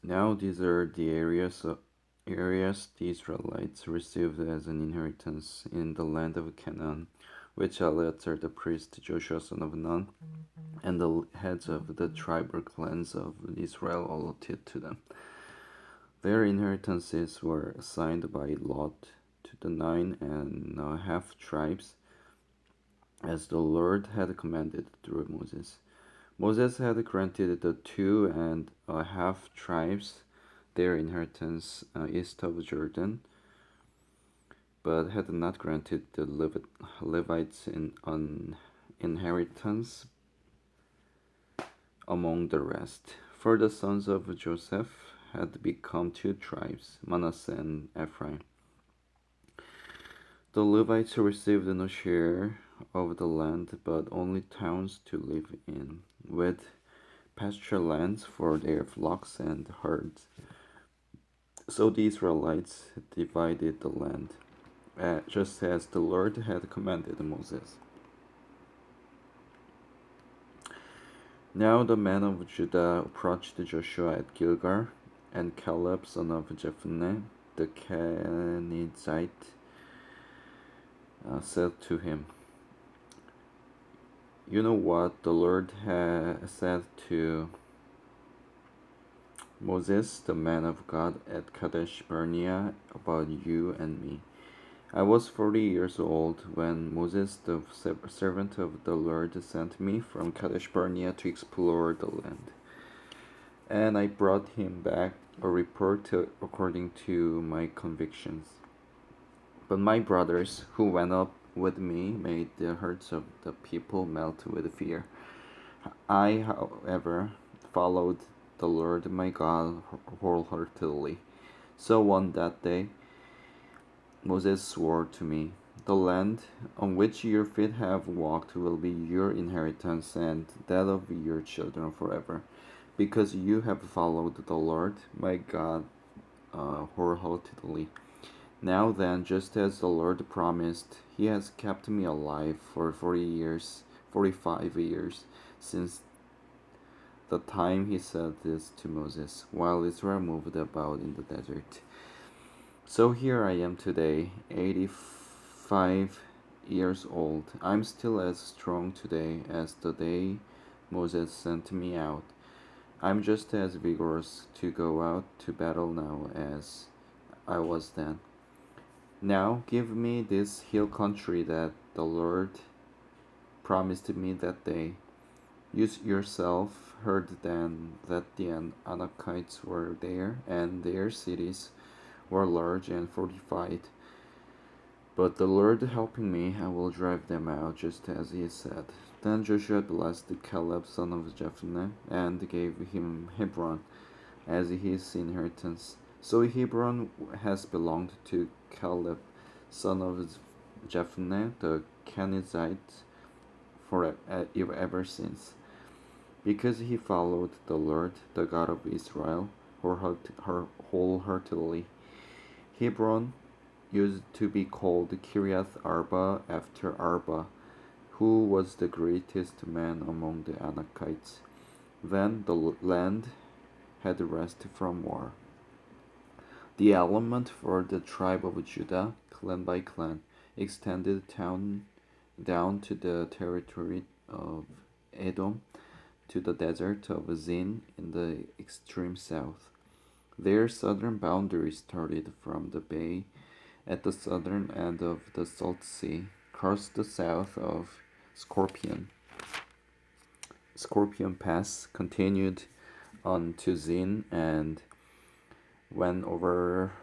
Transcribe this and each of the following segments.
Now these are the areas the Israelites received as an inheritance in the land of Canaan, which Eleazar the priest, Joshua son of Nun, and the heads of the tribal clans of Israel allotted to them. Their inheritances were assigned by lot to the 9.5 tribes, as the Lord had commanded through Moses. Moses had granted the 2.5 tribes their inheritance east of Jordan, but had not granted the Levites an inheritance among the rest. For the sons of Joseph had become 2 tribes, Manasseh and Ephraim. The Levites received no share of the land, but only towns to live in, with pasture lands for their flocks and herds. So the Israelites divided the land, just as the Lord had commanded Moses. Now the men of Judah approached Joshua at Gilgal, and Caleb son of Jephunneh the Kenizzite said to him, "You know what the Lord has said to Moses, the man of God, at Kadesh Barnea about you and me. I was 40 years old when Moses, the servant of the Lord, sent me from Kadesh Barnea to explore the land. And I brought him back a report according to my convictions. But my brothers, who went up with me, made the hearts of the people melt with fear. I, however, followed the Lord my God wholeheartedly. So on that day, Moses swore to me, "The land on which your feet have walked will be your inheritance and that of your children forever, because you have followed the Lord my God wholeheartedly. Now then, just as the Lord promised, he has kept me alive for 45 years, since the time he said this to Moses, while Israel moved about in the desert. So here I am today, 85 years old. I'm still as strong today as the day Moses sent me out. I'm just as vigorous to go out to battle now as I was then. Now give me this hill country that the Lord promised me that day. You yourself heard then that the Anakites were there, and their cities were large and fortified. But the Lord helping me, I will drive them out, just as he said." Then Joshua blessed Caleb son of Jephunneh, and gave him Hebron as his inheritance. So Hebron has belonged to Caleb son of Jephunneh the Kenizzite ever since, because he followed the Lord, the God of Israel, wholeheartedly. Hebron used to be called Kiriath Arba after Arba, who was the greatest man among the Anakites. Then the land had rest from war. The allotment for the tribe of Judah, clan by clan, extended down to the territory of Edom, to the desert of Zin in the extreme south. Their southern boundary started from the bay at the southern end of the Salt Sea, crossed the south of Scorpion Pass, continued on to Zin, and went over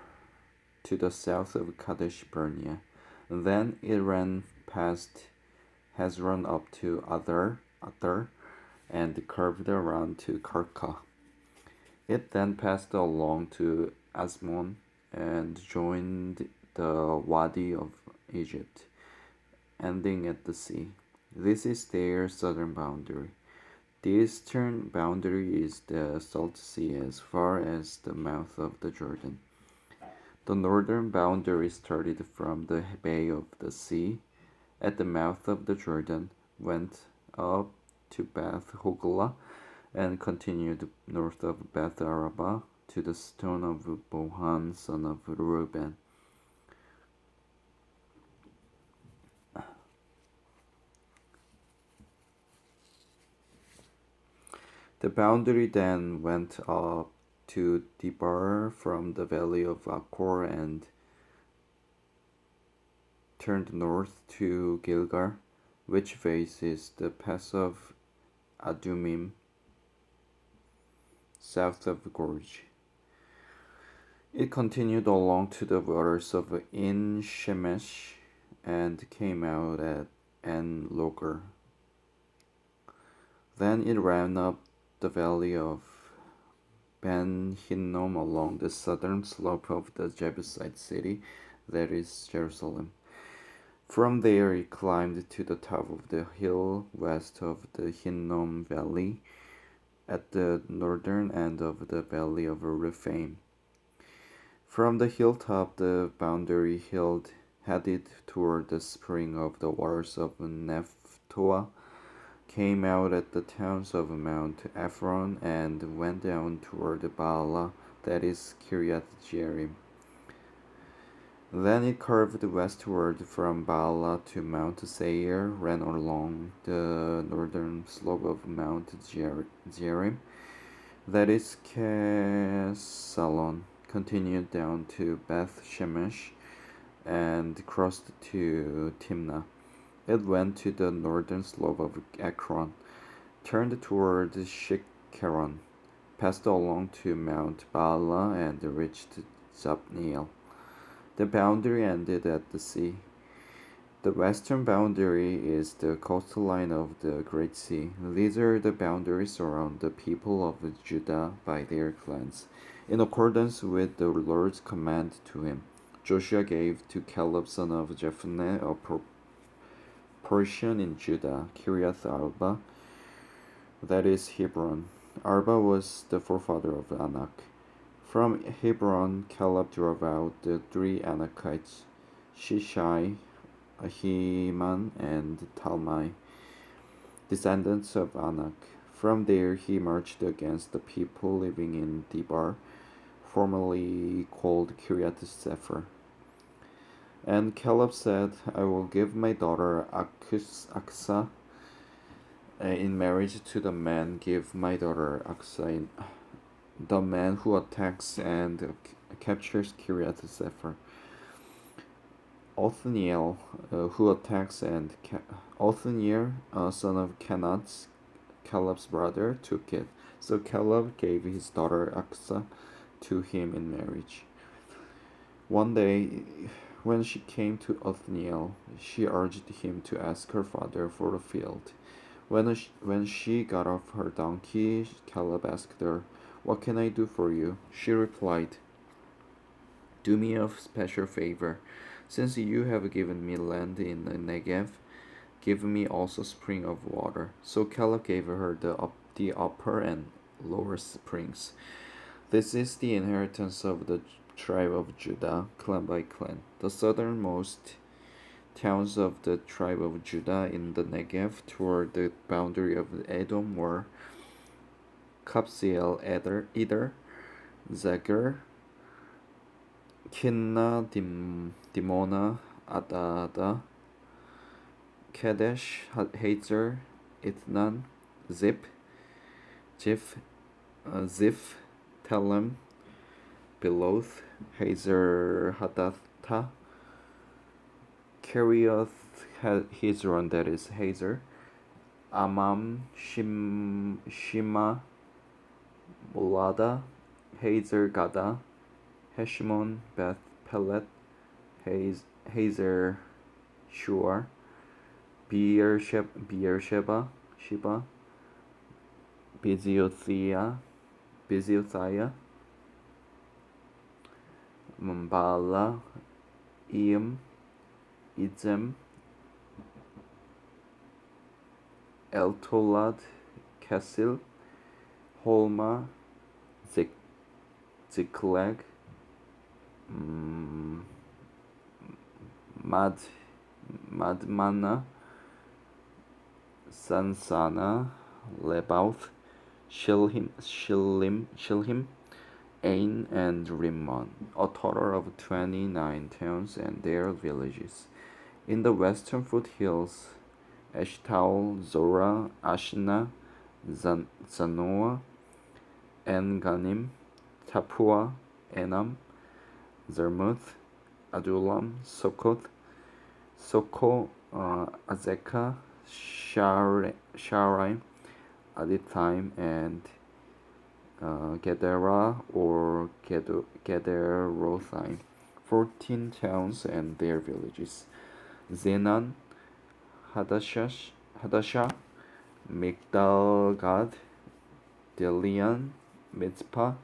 to the south of Kadesh Barnea. Then it ran past Hezron up to Adar, and curved around to Karka. It then passed along to Asmon and joined the Wadi of Egypt, ending at the sea. This is their southern boundary. The eastern boundary is the Salt Sea as far as the mouth of the Jordan. The northern boundary started from the bay of the sea at the mouth of the Jordan, went up to Beth Hoglah, and continued north of Beth Araba to the stone of Bohan, son of Reuben. The boundary then went up to Debar from the valley of Achor and turned north to Gilgal, which faces the pass of Adumim, south of Gorge. It continued along to the waters of En Shemesh and came out at En Loger. Then it ran up the valley of Ben Hinnom along the southern slope of the Jebusite city, that is Jerusalem. From there it climbed to the top of the hill west of the Hinnom Valley, at the northern end of the valley of Rephaim. From the hilltop the boundary headed toward the spring of the waters of Nephtoah, came out at the towns of Mount Ephron, and went down toward Baalah, that is Kiriath Jearim. Then it curved westward from Baalah to Mount Seir, ran along the northern slope of Mount Jearim, that is Kesalon, continued down to Beth Shemesh, and crossed to Timnah. It went to the northern slope of Ekron, turned toward Shikkeron, passed along to Mount Baalah, and reached Zabneel. The boundary ended at the sea. The western boundary is the coastline of the Great Sea. These are the boundaries around the people of Judah by their clans, in accordance with the Lord's command to him. Joshua gave to Caleb son of Jephunneh a portion in Judah, Kiriath Arba, that is Hebron. Arba was the forefather of Anak. From Hebron, Caleb drove out the 3 Anakites, Shishai, Ahiman, and Talmai, descendants of Anak. From there he marched against the people living in Debar, formerly called Kiriath Sefer. And Caleb said, I will give my daughter Aksa in marriage to the man. Give my daughter Aksa in the man who attacks and captures Kiriath Sefer. Othniel, who attacks and Othniel, son of Kenaz, Caleb's brother, took it. So Caleb gave his daughter Aksa to him in marriage. One day, when she came to Othniel, she urged him to ask her father for the field. When she got off her donkey, Caleb asked her, What can I do for you? She replied, Do me a special favor. Since you have given me land in the Negev, give me also spring of water. So Caleb gave her the upper and lower springs. This is the inheritance of the tribe of Judah, clan by clan. The southernmost towns of the tribe of Judah in the Negev toward the boundary of Edom were Kabzeel Eder, Zeger, Kinna, Dimona, Adada, Kadesh, Hazer, Ithnan, Ziph, Ziph, Telem, Beloth, Hazer Hadatha, Kerioth Hezron, that is Hazer, Amam, Shima, Molada, Hazer Gada, Heshmon, Beth Pelet, Hazer Shuar, Beersheba, Sheba, Biziothia, Mbala, Eam, Idzem, Eltolad, Kessil, Holma, Ziklag, Madmana, Sansana, Lebauth, Shilhim, Ain and Rimmon, a total of 29 towns and their villages. In the western foothills, Eshtaol, Zorah, Ashna, Zanoah, En-Ganim, Tapua, Enam, Zermuth, Adullam, Soko, Azekah, Sharaim, Adithaim, and Gedera or Gederothaim, 14 towns and their villages. Zenan, Hadashah, Migdal-gad, Delian, Mitzpah,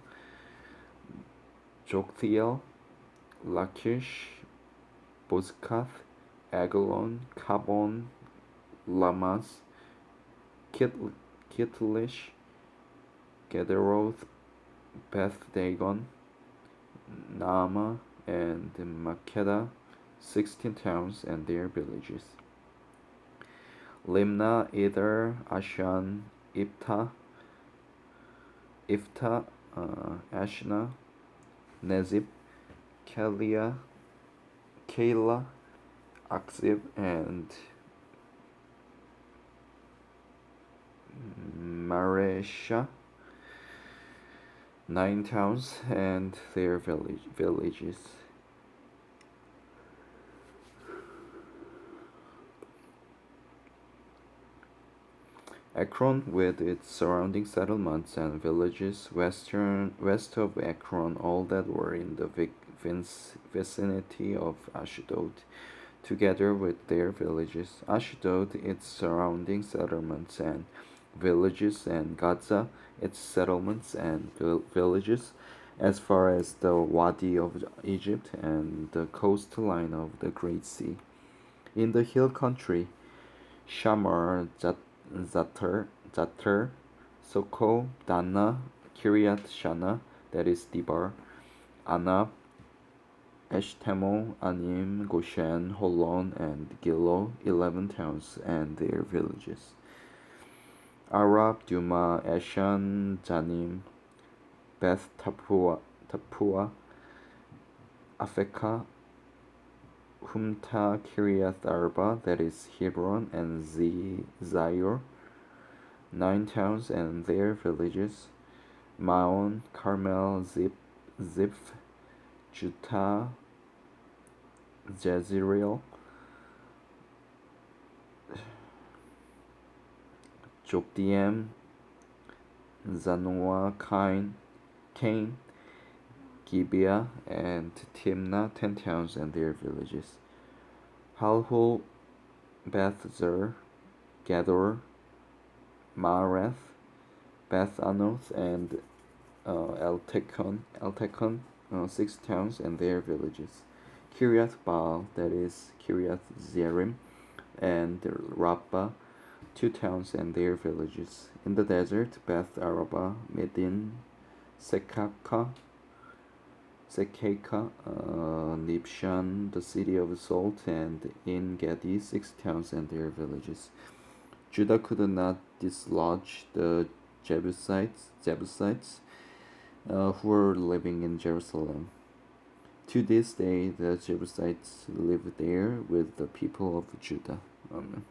Joktheel, Lachish, Bozkath, Agalon, Kabon, Lamas, Kitlish, Gederoth, Beth Dagon, Naamah, and Makkedah, 16 towns and their villages. Limnah, Eder, Ashan, Iftah, Ashna, Nezib, Keilah, Akzib, and Maresha, 9 towns and their villages. Ekron with its surrounding settlements and villages west of Ekron, all that were in the vicinity of Ashdod, together with their villages. Ashdod, its surrounding settlements and villages, and Gaza, its settlements and villages, as far as the Wadi of Egypt and the coastline of the Great Sea. In the hill country, Shamar, Zater, Soko, Dana, Kiryat Shana, that is Debar, Anab, Eshtemoh, Anim, Goshen, Holon, and Gilo, 11 towns and their villages. Arab, Duma, Eshan, Janim, Beth Tapua, Afekah, Humta, Kiryat Arba, that is Hebron, and Zayor, 9 towns and their villages. Maon, Carmel, Ziph, Juttah, Jezreel, Jokdeam, Zanoah, Cain, Gibeah, and Timnah, 10 towns and their villages. Halhul, Beth Zer, Gedor, Maarath, Beth Anoth, and Eltekon, 6 towns and their villages. Kiryat Baal, that is Kiryat Zerim, and Rabbah, 2 towns and their villages. In the desert, Beth Araba, Medin, Sekaka, Nibshan, the city of salt, and En Gedi, 6 towns and their villages. Judah could not dislodge the Jebusites, who were living in Jerusalem. To this day, the Jebusites live there with the people of Judah. Amen.